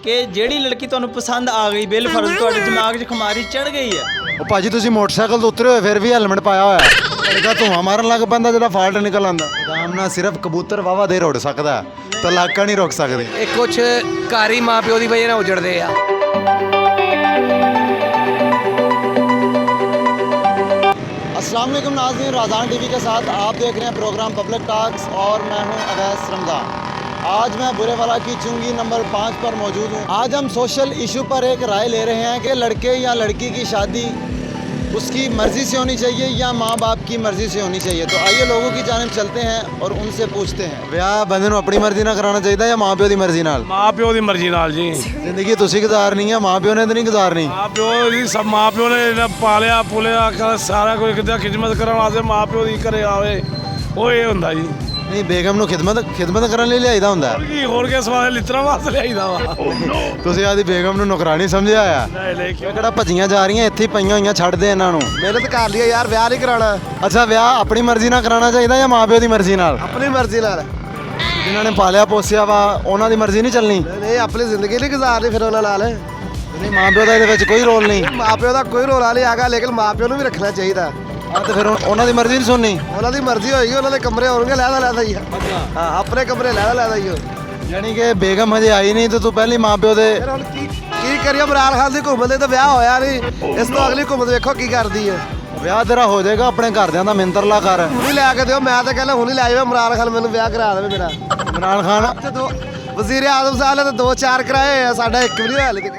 कि ਜਿਹੜੀ ਲੜਕੀ ਤੁਹਾਨੂੰ ਪਸੰਦ ਆ ਗਈ ਬਿਲ ਫਰਜ਼ ਤੁਹਾਡੇ ਦਿਮਾਗ 'ਚ ਖੁਮਾਰੀ ਚੜ ਗਈ ਹੈ। ਉਹ ਭਾਜੀ ਤੁਸੀਂ ਮੋਟਰਸਾਈਕਲ ਤੋਂ ਉਤਰੇ ਹੋਏ ਫਿਰ ਵੀ ਹੈਲਮਟ ਪਾਇਆ ਹੋਇਆ ਲੜਕਾ ਧੂੰਆਂ ਮਾਰਨ ਲੱਗ ਪੈਂਦਾ ਜਿਹੜਾ ਫਾਲਟ ਨਿਕਲ ਆਉਂਦਾ। ਆਰਾਮ ਨਾਲ ਸਿਰਫ ਕਬੂਤਰ ਵਾਵਾ ਦੇਰ ਉੱਡ ਸਕਦਾ, ਤਲਾਕਾਂ ਨਹੀਂ ਰੋਕ ਸਕਦੇ। ਇਹ ਕੁਛ ਘਰ ਹੀ ਮਾਂ ਪਿਓ ਦੀ ਵਜ੍ਹਾ ਨਾਲ ਉਜੜਦੇ ਆ। अस्सलाम वालेकुम नाज़रीन, राज़ान टीवी के साथ आप देख रहे हैं प्रोग्राम पब्लिक टॉक्स और मैं हूं अवैस रमज़ान। आज मैं बुरेवाला की चुंगी नंबर 5 पर मौजूद हूं। आज हम सोशल इशू पर एक राय ले रहे हैं कि लड़के या लड़की की शादी उसकी मर्ज़ी से होनी चाहिए या माँ बाप की मर्ज़ी से होनी चाहिए। तो आइए लोगों की जानिब चलते हैं और उनसे पूछते हैं, ब्याह बंदे नूं अपनी मर्ज़ी नाल कराना चाहिए या माँ प्यो की मर्ज़ी नाल? माँ प्यो की मर्जी नाल जी। जिंदगी तुसीं गुजारनी है, माँ प्यो ने तो नहीं गुजारनी। माँ प्यो की सब माँ प्यो ने पालिया पुलिया सारा कुछ कितना खिदमत करने वास्ते माँ प्यो की घरे आवे वो ये हुंदा जी। नहीं बेगम नूं खिदमत करने लिए लियाईदा हुंदा है। की होर के सवाल लित्तरां वास्ते लियाईदा वा। ਤੁਸੀਂ ਆਦੀ ਬੇਗਮ ਨੂੰ ਨੌਕਰਾਨੀ ਸਮਝਿਆ ਆ? नहीं नहीं क्यों ਕਿਹੜਾ ਭੱਜੀਆਂ ਜਾ ਰਹੀਆਂ ਇੱਥੇ ਹੀ ਪਈਆਂ ਹੋਈਆਂ, ਛੱਡ ਦੇ ਇਹਨਾਂ ਨੂੰ। ਮਿਹਨਤ ਕਰ ਲਈ ਯਾਰ, ਵਿਆਹ ਨਹੀਂ ਕਰਾਉਣਾ। ਅੱਛਾ, ਵਿਆਹ ਆਪਣੀ ਮਰਜ਼ੀ ਨਾਲ ਕਰਾਉਣਾ ਚਾਹੀਦਾ ਜਾਂ ਮਾਪਿਓ ਦੀ ਮਰਜ਼ੀ ਨਾਲ? ਆਪਣੀ ਮਰਜ਼ੀ ਨਾਲ। ਜਿਨ੍ਹਾਂ ਨੇ ਪਾਲਿਆ ਪੋਸਿਆ ਵਾ ਉਹਨਾਂ ਦੀ ਮਰਜ਼ੀ ਨਹੀਂ ਚੱਲਣੀ? ਨਹੀਂ ਆਪਣੀ ਜ਼ਿੰਦਗੀ ਨਹੀਂ ਗੁਜ਼ਾਰਨੀ ਫਿਰ ਉਹਨਾਂ ਨਾਲ। ਨਹੀਂ, ਮਾਪਿਓ ਦਾ ਇਹਦੇ ਵਿੱਚ ਕੋਈ ਰੋਲ ਨਹੀਂ। ਮਾਂ ਪਿਓ ਦਾ ਕੋਈ ਰੋਲ ਨਹੀਂ ਹੈਗਾ, ਲੇਕਿਨ ਮਾਂ ਪਿਓ ਨੂੰ ਵੀ ਰੱਖਣਾ ਚਾਹੀਦਾ। ਆ ਤੇ ਫਿਰ ਉਹਨਾਂ ਦੀ ਮਰਜ਼ੀ ਨਹੀਂ ਸੁਣਨੀ? ਉਹਨਾਂ ਦੀ ਮਰਜ਼ੀ ਹੋਏਗੀ, ਉਹਨਾਂ ਦੇ ਕਮਰੇ ਹੋਣਗੇ ਲੈਦਾ ਹੀ ਆ। ਹਾਂ ਆਪਣੇ ਕਮਰੇ ਲੈਦਾ ਹੀ ਹੋ। ਯਾਨੀ ਕਿ ਬੇਗਮ ਹਜੇ ਆਈ ਨਹੀਂ ਤੇ ਤੂੰ ਪਹਿਲੀ ਮਾਪਿਓ ਦੇ। ਫਿਰ ਹੁਣ ਕੀ ਕਰੀਏ? ਇਮਰਾਨ ਖਾਨ ਦੀ ਘੁੰਮਣ ਦੇ ਤਾਂ ਵਿਆਹ ਹੋਇਆ ਨਹੀਂ, ਇਸ ਤੋਂ ਅਗਲੀ ਘੁੰਮਣ ਵੇਖੋ ਕੀ ਕਰਦੀ ਹੈ। ਵਿਆਹ ਤੇਰਾ ਹੋ ਜਾਏਗਾ, ਆਪਣੇ ਘਰਦਿਆਂ ਦਾ ਮਿੰਤਰਲਾ ਕਰ। ਹੁਣੀ ਲੈ ਕੇ ਦਿਓ, ਮੈਂ ਤਾਂ ਕਹਿੰਦਾ ਹੁਣੀ ਲੈ ਜਾਵੇ ਇਮਰਾਨ ਖਾਨ, ਮੈਨੂੰ ਵਿਆਹ ਕਰਾ ਦੇਵੇ ਮੇਰਾ। ਇਮਰਾਨ ਖਾਨ ਤੇ ਦੋ ਵਜ਼ੀਰ ਆਜ਼ਮ ਸਾਹਿਬ ਨੇ ਤਾਂ 2-4 ਕਰਾਏ ਆ, ਸਾਡਾ ਇੱਕ ਵੀ ਨਹੀਂ ਹੋਇਆ ਹਲੇ ਤੱਕ।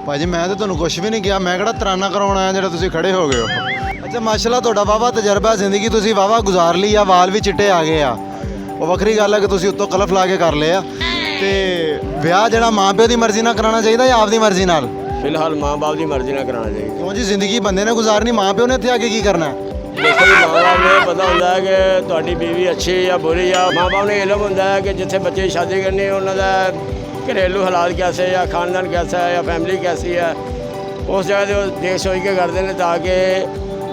ਭਾਜੀ ਮੈਂ ਤਾਂ ਤੁਹਾਨੂੰ ਕੁਝ ਵੀ ਨਹੀਂ ਕਿਹਾ, ਮੈਂ ਕਿਹੜਾ ਤਰਾਨਾ ਕਰਾਉਣ ਆਇਆ ਜਿਹੜਾ ਤੁਸੀਂ ਖੜੇ ਹੋ ਗਏ ਹੋ। ਅੱਛਾ ਮਾਸ਼ਾਅੱਲਾ ਤੁਹਾਡਾ ਵਾਵਾ ਤਜਰਬਾ, ਜ਼ਿੰਦਗੀ ਤੁਸੀਂ ਵਾਵਾ ਗੁਜ਼ਾਰ ਲਈ ਆ, ਵਾਲ ਵੀ ਚਿੱਟੇ ਆ ਗਏ ਆ, ਉਹ ਵੱਖਰੀ ਗੱਲ ਹੈ ਕਿ ਤੁਸੀਂ ਉੱਤੋਂ ਕਲਫ ਲਾ ਕੇ ਕਰ ਲਏ ਆ। ਤੇ ਵਿਆਹ ਜਿਹੜਾ ਮਾਂ ਪਿਓ ਦੀ ਮਰਜ਼ੀ ਨਾਲ ਕਰਾਉਣਾ ਚਾਹੀਦਾ ਜਾਂ ਆਪਦੀ ਮਰਜ਼ੀ ਨਾਲ? ਫਿਲਹਾਲ ਮਾਂ-ਬਾਪ ਦੀ ਮਰਜ਼ੀ ਨਾਲ ਕਰਾਉਣਾ ਚਾਹੀਦਾ। ਕਿਉਂ ਜੀ, ਜ਼ਿੰਦਗੀ ਬੰਦੇ ਨੇ ਗੁਜ਼ਾਰਨੀ, ਮਾਂ ਪਿਓ ਨੇ ਇੱਥੇ ਆ ਕੇ ਕੀ ਕਰਨਾ? ਦੇਖੋ ਜੀ, ਮਾਂ-ਬਾਪ ਨੂੰ ਇਹ ਪਤਾ ਹੁੰਦਾ ਹੈ ਕਿ ਤੁਹਾਡੀ ਬੀਵੀ ਅੱਛੀ ਜਾਂ ਬੁਰੀ ਆ। ਮਾਂ-ਬਾਪ ਨੂੰ ਇਲਮ ਹੁੰਦਾ ਹੈ ਕਿ ਜਿੱਥੇ ਬੱਚੇ ਦੀ ਸ਼ਾਦੀ ਕਰਨੀ ਉਹਨਾਂ ਦਾ ਘਰੇਲੂ ਹਾਲਾਤ ਕੈਸੇ ਜਾਂ ਖਾਨਦਾਨ ਕੈਸਾ ਹੈ ਜਾਂ ਫੈਮਿਲੀ ਕੈਸੀ ਹੈ, ਉਸ ਜਗ੍ਹਾ 'ਤੇ ਉਹ ਦੇਖ ਸੋਚ ਕੇ ਕਰਦੇ ਨੇ ਤਾਂ ਕਿ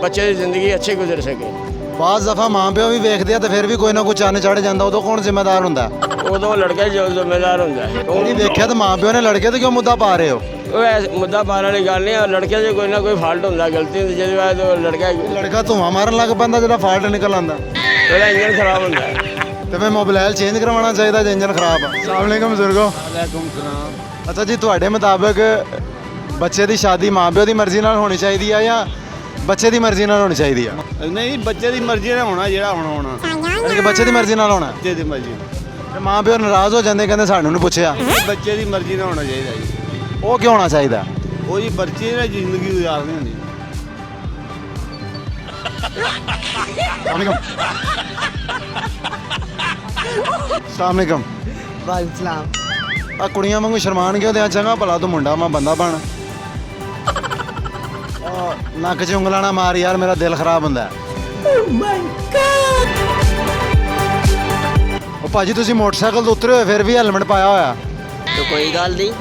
ਬੱਚੇ ਦੀ ਜ਼ਿੰਦਗੀ ਅੱਛੀ ਗੁਜ਼ਰ ਸਕੇ। ਬਾਜ਼ ਦਫਾ ਮਾਂ ਪਿਓ ਵੀ ਵੇਖਦੇ ਆ ਤੇ ਫਿਰ ਵੀ ਕੋਈ ਨਾ ਕੋਈ ਚੰਨ ਚੜ੍ਹ ਜਾਂਦਾ, ਉਦੋਂ ਕੌਣ ਜ਼ਿੰਮੇਦਾਰ ਹੁੰਦਾ? ਉਦੋਂ ਲੜਕਾ ਹੀ ਜ਼ਿੰਮੇਦਾਰ ਹੁੰਦਾ ਹੈ। ਉਹ ਨਹੀਂ ਵੇਖਿਆ ਤਾਂ ਮਾਂ ਪਿਓ ਨੇ ਲੜਕੇ ਤੇ ਕਿਉਂ ਮੁੱਦਾ ਪਾ ਰਹੇ ਹੋ? ਉਹ ਮੁੱਦਾ ਪਾਉਣ ਵਾਲੀ ਗੱਲ ਨਹੀਂ ਹੈ, ਲੜਕੇ 'ਚ ਕੋਈ ਨਾ ਕੋਈ ਫਾਲਟ ਹੁੰਦਾ, ਗਲਤੀ ਹੁੰਦੀ, ਜਿਹਦੀ ਵਜ੍ਹਾ ਤੋਂ ਲੜਕਾ ਧੂੰਆਂ ਮਾਰਨ ਲੱਗ ਪੈਂਦਾ ਜਿਹੜਾ ਫਾਲਟ ਨਿਕਲ ਆਉਂਦਾ, ਉਹਦਾ ਇੰਜਨ ਖਰਾਬ ਹੁੰਦਾ ਹੈ। ਤੇ ਮੈਂ ਮੋਬਾਈਲ ਚੇਂਜ ਕਰਵਾਉਣਾ ਚਾਹੀਦਾ ਜੇ ਇੰਜਨ ਖਰਾਬ ਆ? ਅਸਲਾਮ ਵਾਲੇਕੁਮ ਬਜ਼ੁਰਗੋ। ਵਾਲੇਕੁਮ ਸਲਾਮ। ਅੱਛਾ ਜੀ, ਤੁਹਾਡੇ ਮੁਤਾਬਕ ਬੱਚੇ ਦੀ ਸ਼ਾਦੀ ਮਾਂ ਪਿਓ ਦੀ ਮਰਜ਼ੀ ਨਾਲ ਹੋਣੀ ਚਾਹੀਦੀ ਆ ਜਾਂ ਬੱਚੇ ਦੀ ਮਰਜ਼ੀ ਨਾਲ ਹੋਣੀ ਚਾਹੀਦੀ ਆ? ਨਹੀਂ, ਬੱਚੇ ਦੀ ਮਰਜ਼ੀ ਨਾਲ ਹੋਣਾ, ਜਿਹੜਾ ਹੋਣਾ ਯਾਨੀ ਕਿ ਬੱਚੇ ਦੀ ਮਰਜ਼ੀ ਨਾਲ ਹੋਣਾ। ਬੱਚੇ ਦੀ ਮਰਜ਼ੀ, ਤੇ ਮਾਂ ਪਿਓ ਨਾਰਾਜ਼ ਹੋ ਜਾਂਦੇ, ਕਹਿੰਦੇ ਸਾਨੂੰ ਨਹੀਂ ਪੁੱਛਿਆ। ਬੱਚੇ ਦੀ ਮਰਜ਼ੀ ਨਾਲ ਹੋਣਾ ਚਾਹੀਦਾ ਜੀ। ਉਹ ਕਿਉਂ ਹੋਣਾ ਚਾਹੀਦਾ? ਉਹ ਜੀ ਬੱਚੇ ਨੇ ਜ਼ਿੰਦਗੀ ਗੁਜ਼ਾਰਨੀ ਹੁੰਦੀ। ਅਸਲਾਮ ਵਾਲੇਕੁਮ। ਵਾਲੇਕੁਮ ਸਲਾਮ। ਆ ਕੁੜੀਆਂ ਵਾਂਗੂ ਸ਼ਰਮਾਨ ਕਿਉਂ ਦਿਆਂ? ਚੰਗਾ ਭਲਾ ਤੂੰ ਮੁੰਡਾ ਮੈਂ ਬੰਦਾ ਬਣ। ਨੱਕ 'ਚ ਉਂਗਲਾਂ ਨਾ ਮਾਰ ਯਾਰ, ਮੇਰਾ ਦਿਲ ਖਰਾਬ ਹੁੰਦਾ। ਉਹ ਭਾਜੀ ਤੁਸੀਂ ਮੋਟਰਸਾਈਕਲ ਤੋਂ ਉਤਰੇ ਹੋਏ ਫਿਰ ਵੀ ਹੈਲਮਟ ਪਾਇਆ ਹੋਇਆ। तो कोई गल नहीं,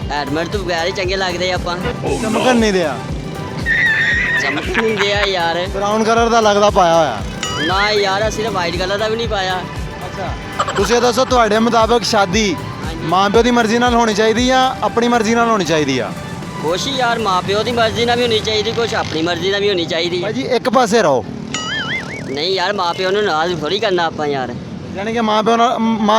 हेलमेट तो बगैर ही चंगे लगते ਆਪਾਂ। ਚਮਕਣ ਨਹੀਂ ਦਿਆ, ਚਮਕ ਨਹੀਂ ਦਿਆ ਯਾਰ। ਬਰਾਊਨ ਕਲਰ ਦਾ ਲੱਗਦਾ ਪਾਇਆ ਹੋਇਆ। ਨਾ ਯਾਰ, ਅਸੀਂ ਤਾਂ ਵਾਈਟ ਕਲਰ ਦਾ ਵੀ ਨਹੀਂ ਪਾਇਆ। ਤੁਸੀਂ ਇਹ ਦੱਸੋ ਤੁਹਾਡੇ ਮੁਤਾਬਕ ਸ਼ਾਦੀ ਮਾਂ ਪਿਓ ਦੀ ਮਰਜ਼ੀ ਨਾਲ ਹੋਣੀ ਚਾਹੀਦੀ ਜਾਂ ਆਪਣੀ ਮਰਜ਼ੀ ਨਾਲ ਹੋਣੀ ਚਾਹੀਦੀ ਆ? ਕੁਛ ਯਾਰ ਮਾਂ ਪਿਓ ਦੀ ਮਰਜ਼ੀ ਨਾਲ ਵੀ ਹੋਣੀ ਚਾਹੀਦੀ, ਕੁਛ ਆਪਣੀ ਮਰਜ਼ੀ ਨਾਲ ਵੀ ਹੋਣੀ ਚਾਹੀਦੀ। ਭਾਜੀ ਇੱਕ ਪਾਸੇ ਰਹੋ। ਨਹੀਂ ਯਾਰ, ਮਾਂ ਪਿਓ ਨੂੰ ਨਾਰਾਜ਼ ਥੋੜੀ ਕਰਨਾ ਆਪਾਂ ਯਾਰ। ਯਾਨੀ ਕਿ ਮਾਂ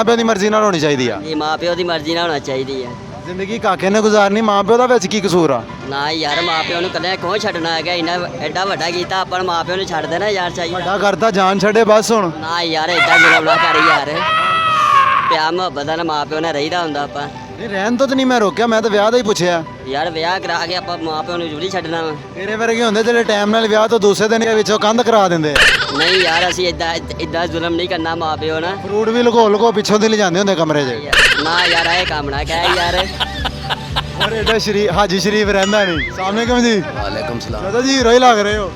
ਪਿਓ ਦੀ ਮਰਜ਼ੀ ਨਾਲ ਹੋਣੀ ਚਾਹੀਦੀ ਆ। ਇਹ ਮਾਂ ਪਿਓ ਦੀ ਮਰਜ਼ੀ ਨਾਲ ਹੋਣਾ ਚਾਹੀਦੀ ਹੈ। ਜ਼ਿੰਦਗੀ ਕਾਕੇ ਨੇ ਗੁਜ਼ਾਰਨੀ, ਮਾਂ ਪਿਓ ਦਾ ਵਿੱਚ ਕੀ ਕਸੂਰ ਆ? ਨਾ ਯਾਰ, ਮਾਂ ਪਿਓ ਨੂੰ ਕਦੇ ਕਿਉਂ ਛੱਡਣਾ ਹੈਗਾ? ਇੰਨਾ ਐਡਾ ਵੱਡਾ ਕੀਤਾ ਆਪਾਂ, ਮਾਂ ਪਿਓ ਨੂੰ ਛੱਡ ਦੇਣਾ ਯਾਰ? ਚਾਹੀਦਾ ਵੱਡਾ ਕਰਤਾ ਜਾਨ ਛੱਡੇ ਬਸ ਹੁਣ। ਨਾ ਯਾਰ, ਐਡਾ ਜ਼ੁਲਮ ਨਾ ਕਰ ਯਾਰ। ਪਿਆਰ ਮੁਹੱਬਤ ਨਾਲ ਮਾਂ ਪਿਓ ਨਾਲ ਰਹੀਦਾ ਹੁੰਦਾ ਆਪਾਂ। ਨਹੀਂ ਰਹਿਣ ਤੋਂ ਤਾਂ ਨਹੀਂ ਮੈਂ ਰੋਕਿਆ, ਮੈਂ ਤਾਂ ਵਿਆਹ ਦਾ ਹੀ ਪੁੱਛਿਆ। ਯਾਰ ਵਿਆਹ ਕਰਾ ਕੇ ਆਪਾਂ ਮਾਂ ਪਿਓ ਨੂੰ ਜ਼ਰੂਰੀ ਛੱਡਣਾ ਵਾ? ਤੇਰੇ ਵਰਗੇ ਹੁੰਦੇ ਜਿਹੜੇ ਟਾਈਮ ਨਾਲ ਵਿਆਹ ਤੋਂ ਦੂਸਰੇ ਦਿਨ ਦੇ ਵਿੱਚੋਂ ਕੰਧ ਕਰਾ ਦਿੰਦੇ। ਨਹੀਂ ਯਾਰ, ਅਸੀਂ ਇਦਾਂ ਜ਼ੁਲਮ ਨਹੀਂ ਕਰਨਾ ਮਾਂ ਪਿਓ ਨਾਲ। ਫਰੂਟ ਵੀ ਲੁਕੋ ਪਿੱਛੋਂ ਦੀ ਲਿਜਾਂਦੇ ਹੁੰਦੇ ਕਮਰੇ 'ਚ। ਨਾ ਯਾਰ, ਇਹ ਕੰਮ ਨਾ ਕਹਿ ਯਾਰ। ਔਰ ਐਡਾ ਹਾਜੀ ਸ਼ਰੀਫ ਰਹਿੰਦਾ ਨਹੀਂ। ਸਾਹਮਣੇ ਜੀ। ਵਾਲੇਕੁਮ ਸਲਾਮ। ਦਾਦਾ ਜੀ ਹੀਰੋ ਹੀ ਲੱਗ ਰਹੇ ਹੋ।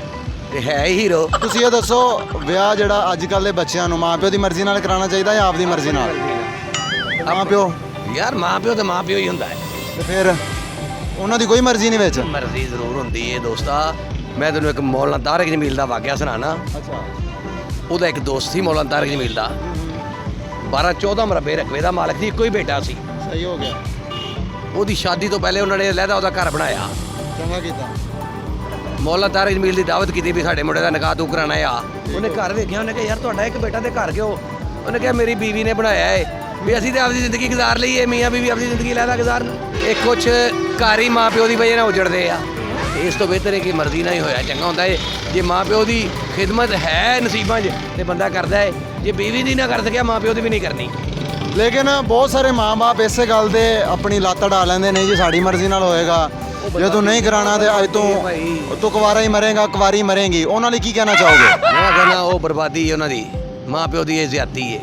ਤੇ ਹੈ ਹੀਰੋ। ਤੁਸੀਂ ਇਹ ਦੱਸੋ, ਵਿਆਹ ਜਿਹੜਾ ਅੱਜ ਕੱਲ੍ਹ ਦੇ ਬੱਚਿਆਂ ਨੂੰ ਮਾਂ ਪਿਓ ਦੀ ਮਰਜ਼ੀ ਨਾਲ ਕਰਾਉਣਾ ਚਾਹੀਦਾ ਜਾਂ ਆਪਦੀ ਮਰਜ਼ੀ ਨਾਲ? ਮਾਂ ਪਿਓ ਯਾਰ ਮਾਂ ਪਿਓ ਤੇ ਮਾਂ ਪਿਓ ਹੀ ਹੁੰਦਾ ਹੈ, ਤੇ ਫਿਰ ਉਹਨਾਂ ਦੀ ਕੋਈ ਮਰਜ਼ੀ ਨਹੀਂ ਵਿੱਚ? ਮਰਜ਼ੀ ਜ਼ਰੂਰ ਹੁੰਦੀ ਹੈ ਦੋਸਤਾ। ਮੈਂ ਤੈਨੂੰ ਇੱਕ ਮੌਲਾਨਾ ਤਾਰਿਕ ਜਮੀਲ ਦਾ ਵਾਕਿਆ ਸੁਣਾਣਾ। ਅੱਛਾ। ਉਹਦਾ ਇੱਕ ਦੋਸਤ ਸੀ ਮੌਲਾਨਾ ਤਾਰਿਕ ਜਮੀਲ ਦਾ, 12-14 ਮਰਬੇ ਰਕਬੇ ਦਾ ਮਾਲਕ ਸੀ, ਇੱਕੋ ਹੀ ਬੇਟਾ ਸੀ। ਸਹੀ ਹੋ ਗਿਆ। ਉਹਦੀ ਸ਼ਾਦੀ ਤੋਂ ਪਹਿਲੇ ਉਹਨਾਂ ਨੇ ਲਹਿਦਾ ਉਹਦਾ ਘਰ ਬਣਾਇਆ। ਚੰਗਾ ਕੀਤਾ। ਮੌਲਾ ਤਾਰਿਕ ਜਮੀਲ ਦੀ ਦਾਵਤ ਕੀਤੀ ਵੀ ਸਾਡੇ ਮੁੰਡੇ ਦਾ ਨਿਕਾਹ ਤੂੰ ਕਰਾਣਾ ਆ। ਉਹਨੇ ਘਰ ਵੇਖਿਆ, ਉਹਨੇ ਕਿਹਾ ਯਾਰ ਤੁਹਾਡਾ ਇੱਕ ਬੇਟਾ ਤੇ ਘਰ ਕਿਉਂ? ਉਹਨੇ ਕਿਹਾ ਮੇਰੀ ਬੀਵੀ ਨੇ ਬਣਾਇਆ ਏ ਵੀ ਅਸੀਂ ਤੇ ਆਪਣੀ ਜ਼ਿੰਦਗੀ ਗੁਜ਼ਾਰ ਲਈ ਏ, ਮੀਆਂ ਬੀਵੀ ਆਪਣੀ ਜ਼ਿੰਦਗੀ ਲੈਦਾ ਗੁਜ਼ਾਰਨ। ਇਹ ਕੁਛ ਘਰ ਹੀ ਮਾਂ ਪਿਓ ਦੀ ਵਜ੍ਹਾ ਨਾਲ ਉਜੜਦੇ ਆ। ਇਸ ਤੋਂ ਬਿਹਤਰ ਹੈ ਕਿ ਮਰਜ਼ੀ ਨਾਲ ਹੀ ਹੋਇਆ ਚੰਗਾ ਹੁੰਦਾ ਏ। ਜੇ ਮਾਂ ਪਿਓ ਦੀ ਖਿਦਮਤ ਹੈ ਨਸੀਬਾਂ 'ਚ ਤੇ ਬੰਦਾ ਕਰਦਾ ਏ, ਜੇ ਬੀਵੀ ਦੀ ਨਾ ਕਰ ਸਕਿਆ ਮਾਂ ਪਿਓ ਦੀ ਵੀ ਨਹੀਂ ਕਰਨੀ। ਲੇਕਿਨ ਬਹੁਤ ਸਾਰੇ ਮਾਂ-ਬਾਪ ਇਸੇ ਗੱਲ ਦੇ ਆਪਣੀ ਲੱਤ ਢਾ ਲੈਂਦੇ ਨੇ ਜੀ ਸਾਡੀ ਮਰਜ਼ੀ ਨਾਲ ਹੋਏਗਾ, ਜੇ ਤੂੰ ਨਹੀਂ ਕਰਾਣਾ ਤੇ ਅੱਜ ਤੂੰ ਕੁਵਾਰਾ ਹੀ ਮਰੇਗਾ, ਕੁਵਾਰੀ ਮਰੇਗੀ। ਉਹਨਾਂ ਲਈ ਕੀ ਕਹਿਣਾ ਚਾਹੋਗੇ? ਮੈਂ ਕਹਿੰਦਾ ਉਹ ਬਰਬਾਦੀ ਹੈ ਉਹਨਾਂ ਦੀ, ਮਾਂ ਪਿਓ ਦੀ ਇਹ ਜ਼ਿਆਦਤੀ ਹੈ।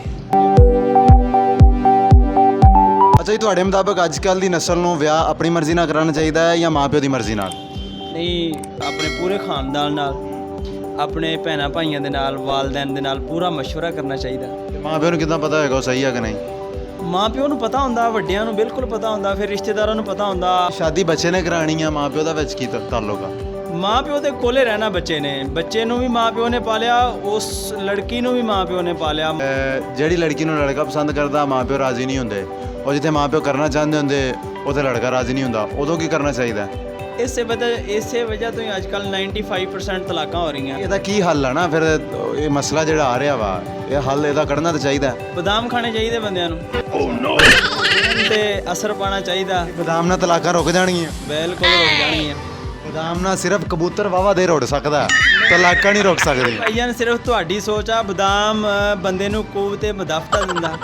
ਅੱਛਾ ਜੀ, ਤੁਹਾਡੇ ਮੁਤਾਬਕ ਅੱਜ ਕੱਲ੍ਹ ਦੀ ਨਸਲ ਨੂੰ ਵਿਆਹ ਆਪਣੀ ਮਰਜ਼ੀ ਨਾਲ ਕਰਾਉਣਾ ਚਾਹੀਦਾ ਹੈ ਜਾਂ ਮਾਂ ਪਿਓ ਦੀ ਮਰਜ਼ੀ ਨਾਲ? ਨਹੀਂ, ਆਪਣੇ ਪੂਰੇ ਖਾਨਦਾਨ ਨਾਲ, ਆਪਣੇ ਭੈਣਾਂ ਭਾਈਆਂ ਦੇ ਨਾਲ, ਵਾਲਦੈਨ ਦੇ ਨਾਲ ਪੂਰਾ ਮਸ਼ਵਰਾ ਕਰਨਾ ਚਾਹੀਦਾ। ਮਾਂ ਪਿਓ ਨੂੰ ਕਿੱਦਾਂ ਪਤਾ ਹੋਏਗਾ ਉਹ ਸਹੀ ਹੈ ਕਿ ਨਹੀਂ? ਮਾਂ ਪਿਓ ਨੂੰ ਪਤਾ ਹੁੰਦਾ, ਵੱਡਿਆਂ ਨੂੰ ਬਿਲਕੁਲ ਪਤਾ ਹੁੰਦਾ, ਫਿਰ ਰਿਸ਼ਤੇਦਾਰਾਂ ਨੂੰ ਪਤਾ ਹੁੰਦਾ। ਸ਼ਾਦੀ ਬੱਚੇ ਨੇ ਕਰਾਣੀ ਆ, ਮਾਂ ਪਿਓ ਦਾ ਵਿੱਚ ਕੀ ਤਾਲੁਕ ਆ? ਮਾਂ ਪਿਓ ਦੇ ਕੋਲੇ ਰਹਿਣਾ ਬੱਚੇ ਨੇ, ਬੱਚੇ ਨੂੰ ਵੀ ਮਾਂ ਪਿਓ ਨੇ ਪਾਲਿਆ, ਉਸ ਲੜਕੀ ਨੂੰ ਵੀ ਮਾਂ ਪਿਓ ਨੇ ਪਾਲਿਆ। ਜਿਹੜੀ ਲੜਕੀ ਨੂੰ ਲੜਕਾ ਪਸੰਦ ਕਰਦਾ ਮਾਂ ਪਿਓ ਰਾਜ਼ੀ ਨਹੀਂ ਹੁੰਦੇ, ਉਹ ਜਿੱਥੇ ਮਾਂ ਪਿਓ ਕਰਨਾ ਚਾਹੁੰਦੇ ਹੁੰਦੇ ਉੱਥੇ ਲੜਕਾ ਰਾਜ਼ੀ ਨਹੀਂ ਹੁੰਦਾ, ਉਦੋਂ ਕੀ ਕਰਨਾ ਚਾਹੀਦਾ? ਇਸੇ ਵਜ੍ਹਾ ਤੋਂ ਹੀ ਅੱਜ ਕੱਲ੍ਹ 95% ਤਲਾਕਾਂ ਹੋ ਰਹੀਆਂ। ਇਹਦਾ ਕੀ ਹੱਲ ਆ ਨਾ ਫਿਰ? ਇਹ ਮਸਲਾ ਜਿਹੜਾ ਆ ਰਿਹਾ ਵਾ, ਇਹ ਹੱਲ ਇਹਦਾ ਕੱਢਣਾ ਤਾਂ ਚਾਹੀਦਾ। ਬਦਾਮ ਖਾਣੇ ਚਾਹੀਦੇ ਬੰਦਿਆਂ ਨੂੰ ਤੇ ਅਸਰ ਪਾਉਣਾ ਚਾਹੀਦਾ। ਬਦਾਮ ਨਾਲ ਤਲਾਕਾਂ ਰੁਕ ਜਾਣਗੀਆਂ? ਬਿਲਕੁਲ ਰੁਕ ਜਾਣਗੀਆਂ। ਬਦਾਮ ਨਾਲ ਸਿਰਫ ਕਬੂਤਰ ਵਾਵਾ ਦੇ ਰੁੜ ਸਕਦਾ, ਤਲਾਕਾਂ ਨਹੀਂ ਰੁਕ ਸਕਦੀ। ਭਾਈਆਂ ਸਿਰਫ ਤੁਹਾਡੀ ਸੋਚ ਆ। ਬਦਾਮ ਬੰਦੇ ਨੂੰ ਕੂਵਤੇ ਮੁਦਾਫਤਾ ਦਿੰਦਾ,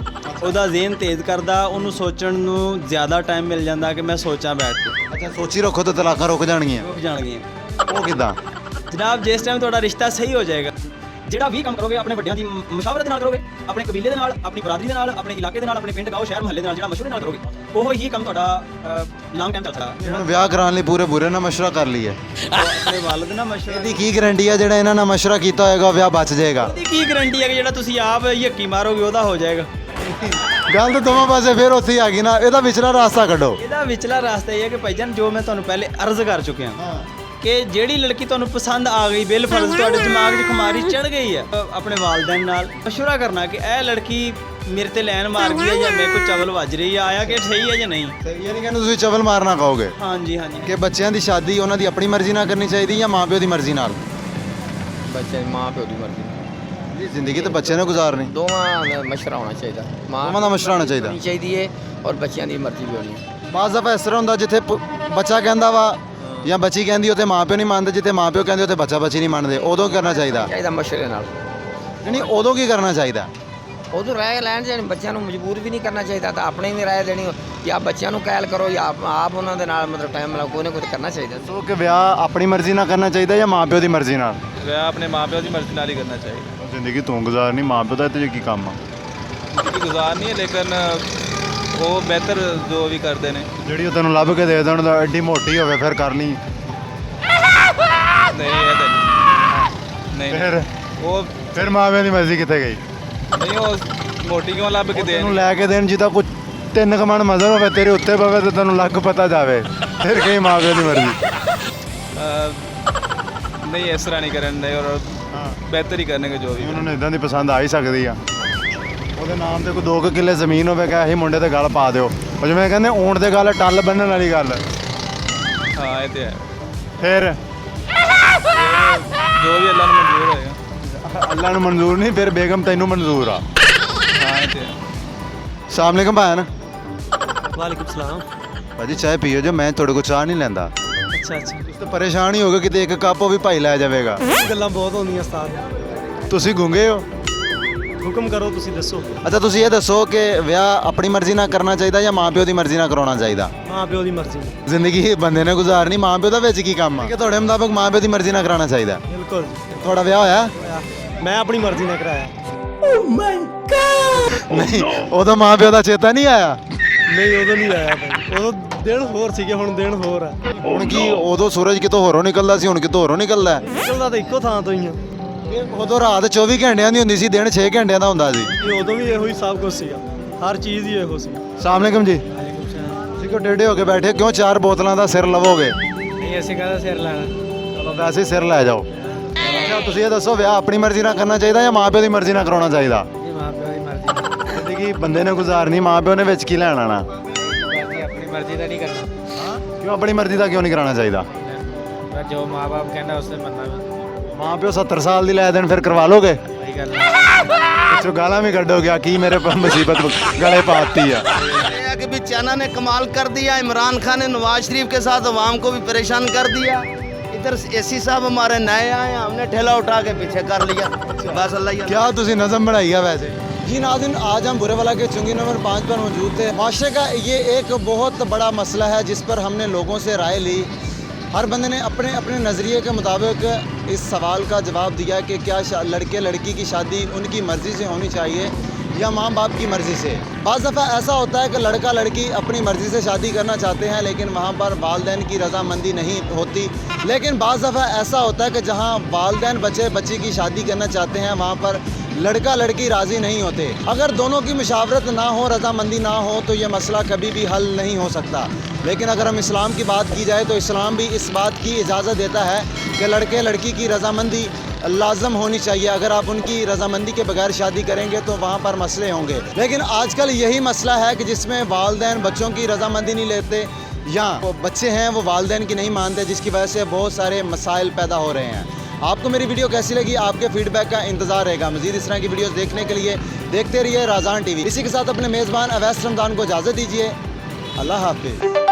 ਉਹਦਾ ਜ਼ਿਹਨ ਤੇਜ਼ ਕਰਦਾ, ਉਹਨੂੰ ਸੋਚਣ ਨੂੰ ਜ਼ਿਆਦਾ ਟਾਈਮ ਮਿਲ ਜਾਂਦਾ ਕਿ ਮੈਂ ਸੋਚਾਂ ਬੈਠ ਕੇ। ਅੱਛਾ, ਸੋਚੀ ਰੱਖੋ ਤਾਂ ਤਲਾਕਾਂ ਰੁਕ ਜਾਣਗੀਆਂ? ਰੁਕ ਜਾਣਗੀਆਂ। ਉਹ ਕਿੱਦਾਂ? ਜਨਾਬ, ਜਿਸ ਟਾਈਮ ਤੁਹਾਡਾ ਰਿਸ਼ਤਾ ਸਹੀ ਹੋ ਜਾਏਗਾ, ਜਿਹੜਾ ਵੀ ਕੰਮ ਕਰੋਗੇ ਆਪਣੇ ਵੱਡਿਆਂ ਦੀ ਮਸ਼ਾਵਰਤ ਦੇ ਨਾਲ ਕਰੋਗੇ, ਆਪਣੇ ਕਬੀਲੇ ਦੇ ਨਾਲ, ਆਪਣੀ ਬਰਾਦਰੀ ਦੇ ਨਾਲ, ਆਪਣੇ ਇਲਾਕੇ ਦੇ ਨਾਲ, ਆਪਣੇ ਪਿੰਡ, ਗਾঁਓ, ਸ਼ਹਿਰ, ਮੁਹੱਲੇ ਦੇ ਨਾਲ, ਜਿਹੜਾ ਮਸ਼ਵਰੇ ਨਾਲ ਕਰੋਗੇ, ਉਹ ਹੀ ਕੰਮ ਤੁਹਾਡਾ ਲੌਂਗ ਟਾਈਮ ਚੱਲ ਸਕਦਾ। ਹੁਣ ਵਿਆਹ ਕਰਾਉਣ ਲਈ ਪੂਰੇ ਬੁਰੇ ਨਾਲ ਮਸ਼ਵਰਾ ਕਰ ਲਈਏ, ਆਪਣੇ ਵਾਲਿਦ ਨਾਲ ਮਸ਼ਵਰਾ। ਇਹਦੀ ਕੀ ਗਾਰੰਟੀ ਹੈ ਜਿਹੜਾ ਇਹਨਾਂ ਨਾਲ ਮਸ਼ਵਰਾ ਕੀਤਾ ਹੋਏਗਾ ਵਿਆਹ ਬਚ ਜਾਏਗਾ? ਉਹਦੀ ਕੀ ਗਾਰੰਟੀ ਹੈ ਕਿ ਜਿਹੜਾ ਤੁਸੀਂ ਆਪ ਯੱਕੀ ਮਾਰੋਗੇ ਉਹਦਾ ਹੋ ਜਾਏਗਾ? ਗੱਲ ਤਾਂ ਦੋਵਾਂ ਪਾਸੇ ਫਿਰ ਉੱਥੇ ਹੀ ਆ ਗਈ ਨਾ। ਇਹਦਾ ਵਿਚਲਾ ਰਾਸਤਾ ਕੱਢੋ। ਇਹਦਾ ਵਿਚਲਾ ਰਾਸਤਾ ਇਹ ਹੈ ਕਿ ਭਾਈਜਾਨ, ਜੋ ਮੈਂ ਤੁਹਾਨੂੰ ਪਹਿਲੇ ਅਰਜ਼ ਕਰ ਚੁੱਕਿਆ ਕਿ ਜਿਹੜੀ ਲੜਕੀ ਤੁਹਾਨੂੰ ਪਸੰਦ ਆ ਗਈ, ਬਿਲ ਫਰਜ਼ ਤੁਹਾਡੇ ਦਿਮਾਗ 'ਚ ਖੁਮਾਰੀ ਚੜ ਗਈ ਹੈ, ਆਪਣੇ ਵਾਲਿदैन ਨਾਲ ਮਸ਼ਵਰਾ ਕਰਨਾ ਕਿ ਇਹ ਲੜਕੀ ਮੇਰੇ ਤੇ ਲੈਣ ਮਾਰ ਗਈ ਹੈ ਜਾਂ ਮੇਰੇ ਕੋਲ ਚਵਲ ਵੱਜ ਰਹੀ ਹੈ, ਆਇਆ ਕਿ ਸਹੀ ਹੈ ਜਾਂ ਨਹੀਂ। ਇਹ ਨਹੀਂ ਕਹਿੰਦੇ ਤੁਸੀਂ ਚਵਲ ਮਾਰਨਾ ਕਹੋਗੇ? ਹਾਂਜੀ ਹਾਂਜੀ। ਕਿ ਬੱਚਿਆਂ ਦੀ ਸ਼ਾਦੀ ਉਹਨਾਂ ਦੀ ਆਪਣੀ ਮਰਜ਼ੀ ਨਾਲ ਕਰਨੀ ਚਾਹੀਦੀ ਜਾਂ ਮਾਂ ਪਿਓ ਦੀ ਮਰਜ਼ੀ ਨਾਲ? ਬੱਚੇ ਮਾਂ ਪਿਓ ਦੀ ਮਰਜ਼ੀ ਜੀ, ਜ਼ਿੰਦਗੀ ਤਾਂ ਬੱਚਿਆਂ ਨੇ ਗੁਜ਼ਾਰਨੀ, ਦੋਵਾਂ ਦਾ ਮਸ਼ਵਰਾ ਹੋਣਾ ਚਾਹੀਦਾ। ਦੋਵਾਂ ਦਾ ਮਸ਼ਵਰਾ ਹੋਣਾ ਚਾਹੀਦਾ ਹੋਣੀ ਚਾਹੀਦੀ ਹੈ ਔਰ ਬੱਚਿਆਂ ਦੀ ਮਰਜ਼ੀ ਵੀ ਹੋਣੀ ਹੈ। ਬਾਜ਼ ਦਫਾ ਇਸ ਤਰ੍ਹਾਂ ਹੁੰਦਾ ਜਿੱਥੇ ਬੱਚਾ ਕਹਿੰਦਾ ਵਾ ਜਾਂ ਬੱਚੀ ਕਹਿੰਦੀ ਉੱਥੇ ਮਾਂ ਪਿਓ ਨਹੀਂ ਮੰਨਦੇ, ਜਿੱਥੇ ਮਾਂ ਪਿਓ ਕਹਿੰਦੇ ਉੱਥੇ ਬੱਚਾ ਬੱਚੀ ਨਹੀਂ ਮੰਨਦੇ, ਉਦੋਂ ਕਰਨਾ ਚਾਹੀਦਾ? ਮਸ਼ਵਰੇ ਨਾਲ। ਨਹੀਂ, ਉਦੋਂ ਕੀ ਕਰਨਾ ਚਾਹੀਦਾ? ਉਦੋਂ ਰਾਏ ਲੈਣ ਜਾਣ, ਬੱਚਿਆਂ ਨੂੰ ਮਜਬੂਰ ਵੀ ਨਹੀਂ ਕਰਨਾ ਚਾਹੀਦਾ, ਤਾਂ ਆਪਣੇ ਵੀ ਰਾਏ ਦੇਣੀ, ਜਾਂ ਬੱਚਿਆਂ ਨੂੰ ਕਹਿਲ ਕਰੋ ਜਾਂ ਆਪ ਉਹਨਾਂ ਦੇ ਨਾਲ ਮਤਲਬ ਟਾਈਮ ਨਾਲ ਕੋਈ ਨਾ ਕੋਈ ਕਰਨਾ ਚਾਹੀਦਾ। ਸੋ ਕਿ ਵਿਆਹ ਆਪਣੀ ਮਰਜ਼ੀ ਨਾਲ ਕਰਨਾ ਚਾਹੀਦਾ ਜਾਂ ਮਾਂ ਪਿਓ ਦੀ ਮਰਜ਼ੀ ਨਾਲ? ਵਿਆਹ ਆਪਣੇ ਮਾਂ ਪਿਓ ਦੀ ਮਰਜ਼ੀ ਨਾਲ ਹੀ ਕਰਨਾ ਚਾਹੀਦਾ। ਜ਼ਿੰਦਗੀ ਤੂੰ ਗੁਜ਼ਾਰਨੀ, ਮਾਂ ਪਿਓ ਦਾ ਇੱਥੇ ਕੀ ਕੰਮ ਆ? ਜ਼ਿੰਦਗੀ ਗੁਜ਼ਾਰਨੀ ਹੈ, ਲੇਕਿਨ ਉਹ ਬਿਹਤਰ ਜੋ ਵੀ ਕਰਦੇ ਨੇ। ਜਿਹੜੀ ਉਹ ਤੈਨੂੰ ਲੱਭ ਕੇ ਦੇ ਦੇਣ ਤਾਂ ਐਡੀ ਮੋਟੀ ਹੋਵੇ ਫਿਰ ਕਰ ਲਈ? ਨਹੀਂ, ਇਹ ਤਾਂ ਨਹੀਂ। ਫਿਰ ਉਹ ਫਿਰ ਮਾਂ ਪਿਓ ਦੀ ਮਰਜ਼ੀ ਕਿੱਥੇ ਗਈ? ਨਹੀਂ, ਉਹ ਮੋਟੀ ਕਿਉਂ ਲੱਭ ਕੇ ਤੈਨੂੰ ਦੇਣ? ਲੈ ਕੇ ਦੇਣ ਜਿਹਦਾ ਕੁਝ 3 ਕਮਾਣ ਮਜ਼ਰ ਹੋਵੇ ਤੇਰੇ ਉੱਤੇ ਪਵੇ ਤੇ ਤੈਨੂੰ ਲੱਗ ਪਤਾ ਜਾਵੇ, ਫਿਰ ਕਹੀ ਮਾਂ ਪਿਓ ਦੀ ਮਰਜ਼ੀ। ਨਹੀਂ, ਇਸ ਤਰ੍ਹਾਂ ਨਹੀਂ ਕਰਨ ਦੇ, ਔਰ ਬਿਹਤਰ ਹੀ ਕਰਨਗੇ ਜੋ ਵੀ। ਉਹਨਾਂ ਨੂੰ ਇਦਾਂ ਦੀ ਪਸੰਦ ਆ ਹੀ ਸਕਦੀ ਆ। ਉਹਦੇ ਨਾਮ ਤੇ ਕੋਈ 2 ਕਿੱਲੇ ਜ਼ਮੀਨ ਹੋਵੇ ਕਿ ਅਸੀਂ ਮੁੰਡੇ ਤੇ ਗੱਲ ਪਾ ਦਿਓ, ਉਹ ਜਿਵੇਂ ਕਹਿੰਦੇ ਊਂਟ ਦੇ ਗੱਲ ਟੱਲ ਬੰਨਣ ਵਾਲੀ ਗੱਲ। ਹਾਂ, ਇਹ ਤੇ ਹੈ। ਫਿਰ ਜੋ ਵੀ ਅੱਲਾ ਨੂੰ ਮਨਜ਼ੂਰ ਹੋਏਗਾ। ਅੱਲਾ ਨੂੰ ਮਨਜ਼ੂਰ ਨਹੀਂ, ਫਿਰ ਬੇਗਮ ਤੈਨੂੰ ਮਨਜ਼ੂਰ ਆ। ਹਾਂ, ਇਹ ਤੇ ਹੈ। ਸਲਾਮ ਅਲੈਕਮ ਭਾਈਨ। ਵਾਲੇਕੁਮ ਸਲਾਮ। ਭਾਜੀ ਚਾਹ ਪੀਓ ਜੋ, ਮੈਂ ਤੁਹਾਡੇ ਕੋਲ ਚਾਹ ਨਹੀਂ ਲੈਂਦਾ। ਅੱਛਾ ਅੱਛਾ। ਤੁਸੀਂ ਤਾਂ ਪਰੇਸ਼ਾਨ ਹੀ ਹੋਗੇ ਕਿਤੇ ਇੱਕ ਕੱਪ ਉਹ ਵੀ ਭਾਈ ਲੈ ਜਾਵੇਗਾ। ਗੱਲਾਂ ਬਹੁਤ ਹੁੰਦੀਆਂ ਉਸਤਾਦ। ਤੁਸੀਂ ਗੁੰਗੇ ਹੋ? ਹੁਕਮ ਕਰੋ, ਤੁਸੀਂ ਦੱਸੋ। ਅੱਛਾ, ਤੁਸੀਂ ਇਹ ਦੱਸੋ ਕਿ ਵਿਆਹ ਆਪਣੀ ਮਰਜ਼ੀ ਨਾਲ ਕਰਨਾ ਚਾਹੀਦਾ ਜਾਂ ਮਾਂ ਪਿਓ ਦੀ ਮਰਜ਼ੀ ਨਾਲ ਕਰਾਉਣਾ ਚਾਹੀਦਾ? ਮਾਂ ਪਿਓ ਦੀ ਮਰਜ਼ੀ। ਜ਼ਿੰਦਗੀ ਬੰਦੇ ਨੇ ਗੁਜ਼ਾਰਨੀ, ਮਾਂ ਪਿਓ ਦਾ ਵਿੱਚ ਕੀ ਕੰਮ ਆ? ਕਿ ਤੁਹਾਡੇ ਮੁਤਾਬਕ ਮਾਂ ਪਿਓ ਦੀ ਮਰਜ਼ੀ ਨਾਲ ਕਰਾਉਣਾ ਚਾਹੀਦਾ? ਬਿਲਕੁਲ। ਤੁਹਾਡਾ ਵਿਆਹ ਹੋਇਆ? ਮੈਂ ਆਪਣੀ ਮਰਜ਼ੀ ਨਾਲ ਕਰਾਇਆ। ਨਹੀਂ, ਉਦੋਂ ਮਾਂ ਪਿਓ ਦਾ ਚੇਤਾ ਨਹੀਂ ਆਇਆ? ਨਹੀਂ, ਉਦੋਂ ਨਹੀਂ ਆਇਆ ਭਾਈ, ਉਦੋਂ ਦਿਨ ਹੋਰ ਸੀਗੇ, ਹੁਣ ਦਿਨ ਹੋਰ ਆ। ਹੁਣ ਕੀ ਉਦੋਂ ਸੂਰਜ ਕਿਤੋਂ ਹੋਰੋਂ ਨਿਕਲਦਾ ਸੀ, ਹੁਣ ਕਿਤੋਂ ਹੋਰੋਂ ਨਿਕਲਦਾ? ਨਿਕਲਦਾ ਤਾਂ ਇੱਕੋ ਥਾਂ ਤੋਂ ਹੀ ਆ। ਉਦੋਂ ਰਾਤ 24 ਘੰਟਿਆਂ ਦੀ ਹੁੰਦੀ ਸੀ, ਦਿਨ 6 ਘੰਟਿਆਂ ਦਾ ਹੁੰਦਾ ਸੀ। ਇਹ ਉਦੋਂ ਵੀ ਇਹੋ ਹੀ ਸਭ ਕੁਝ ਸੀਗਾ, ਹਰ ਚੀਜ਼ ਹੀ ਇਹੋ ਸੀ। ਸਲਾਮ ਅਲੈਕਮ ਜੀ। ਤੁਸੀਂ ਕਿਉਂ ਟੇਢੇ ਹੋ ਕੇ ਬੈਠੇ, ਕਿਉਂ 4 ਬੋਤਲਾਂ ਦਾ ਸਿਰ ਲਵੋਗੇ? ਨਹੀਂ, ਅਸੀਂ ਕਹਿੰਦਾ ਸਿਰ ਲੈਣਾ। ਚਲੋ ਵੈਸੇ ਹੀ ਸਿਰ ਲੈ ਜਾਓ। ਅੱਛਾ, ਤੁਸੀਂ ਇਹ ਦੱਸੋ ਵਿਆਹ ਆਪਣੀ ਮਰਜ਼ੀ ਨਾਲ ਕਰਨਾ ਚਾਹੀਦਾ ਜਾਂ ਮਾਂ ਪਿਓ ਦੀ ਮਰਜ਼ੀ ਨਾਲ ਕਰਾਉਣਾ ਚਾਹੀਦਾ? ਇਹ ਮਾਂ ਪਿਓ ਦੀ ਮਰਜ਼ੀ। ਜ਼ਿੰਦਗੀ ਬੰਦੇ ਨੇ ਗੁਜ਼ਾਰਨੀ, ਮਾਂ ਪਿਓ ਨੇ ਵਿੱਚ ਕੀ ਲੈਣ ਆਣਾ? ਮਰਜ਼ੀ ਦਾ ਨਹੀਂ ਕਰਨਾ क्यों अपनी मर्जी का क्यों नहीं कराना चाहिए? ਮੈਂ ਜੋ ਮਾਪੇ ਕਹਿੰਦਾ ਉਸੇ ਮੰਨਣਾ माँ प्यो 70 साल दी लै देन फिर करवा लोगे? ਸਹੀ ਗੱਲ ਹੈ पिछों गाला भी कड्डोगे की मेरे पर मुसीबत गले पाती है। ये है कि भी चाइना ने कमाल कर दिया, इमरान खान ने नवाज शरीफ के साथ अवाम को भी परेशान कर दिया। इधर एसी साहब हमारे नए आए, हमने ठेला उठा के पीछे कर लिया। बस अल्लाह ही क्या तुझे नज़म बनाई है वैसे? जी नाज़रीन, आज हम बुरेवाला के चुंगी नंबर 5 पर मौजूद थे। माशरे का ये एक बहुत बड़ा मसला है जिस पर हमने लोगों से राय ली। हर बंदे ने अपने अपने नज़रिए के मुताबिक इस सवाल का जवाब दिया कि क्या लड़के लड़की की शादी उनकी मर्ज़ी से होनी चाहिए या माँ बाप की मर्ज़ी से। बाज़ दफ़ा ऐसा होता है कि लड़का लड़की अपनी मर्ज़ी से शादी करना चाहते हैं लेकिन वहाँ पर वालिदैन की रज़ामंदी नहीं होती। लेकिन बाज़ दफ़ा ऐसा होता है कि जहाँ वालिदैन बच्चे बच्ची की शादी करना चाहते हैं वहाँ पर लड़का लड़की राज़ी नहीं होते। अगर दोनों की मुशावरत ना हो, रज़ामंदी ना हो तो ये मसला कभी भी हल नहीं हो सकता। लेकिन अगर हम इस्लाम की बात की जाए तो इस्लाम भी इस बात की इजाज़त देता है कि लड़के लड़की की रज़ामंदी लाजम होनी चाहिए। अगर आप उनकी रज़ामंदी के बगैर शादी करेंगे तो वहाँ पर मसले होंगे। लेकिन आजकल यही मसला है कि जिसमें वालिदैन बच्चों की रज़ामंदी नहीं लेते या वो बच्चे हैं वो वालिदैन की नहीं मानते, जिसकी वजह से बहुत सारे मसाइल पैदा हो रहे हैं। आपको मेरी वीडियो कैसी लगी? आपके फीडबैक का इंतज़ार रहेगा। मज़ीद इस तरह की वीडियोस देखने के लिए देखते रहिए राज़ान टीवी। इसी के साथ अपने मेज़बान अवैस रमज़ान को इजाज़त दीजिए। अल्लाह हाफ़िज़।